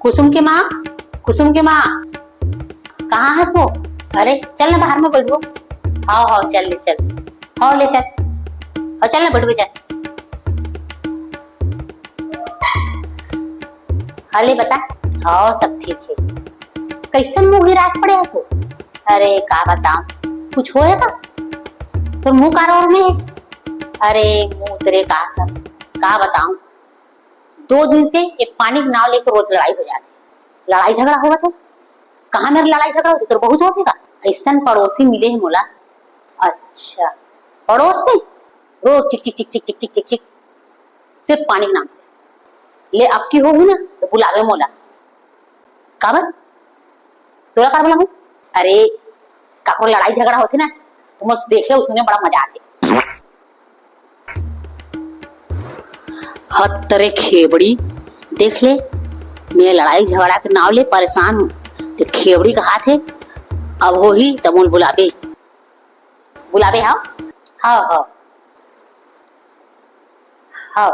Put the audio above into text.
कुसुम की माँ, कुसुम की माँ, कहाँ है सो? अरे चल ना बाहर में बैठो। हाँ हाँ चल ले चल, हाँ ले चल, और चल ना बैठ चल। हाँ ले बता। हाँ सब ठीक है। कैसन मुंह गिरा के पड़े सो? अरे का बताऊं, कुछ होए का? तो मुंह का और में? अरे मुंह तेरे का बताऊं, 2 दिन से एक पानी की नाव लेकर रोज लड़ाई हो जाती, लड़ाई झगड़ा होगा तो कहाँ मेरी लड़ाई झगड़ा होती तो बहुत होगा। ऐसा पड़ोसी मिले है मोला। अच्छा पड़ोस में रोज चिक चिक चिक चिक चिक चिक चिक चिक सिर्फ पानी के नाम से। ले अब की होगी ना तो बुलावे मोला। काबर तोरा का बुलाऊ? अरे काको लड़ाई झगड़ा होती ना तो मुझे देखे उसमें बड़ा मजा आती। हद तेरे खेबड़ी देख ले, मैं लड़ाई झगड़ा के नाव ले परेशान हूँ तो खेबड़ी का हाथ है। अब हो ही तब बुलावे बुलावे। हाँ हाँ हाँ हाँ।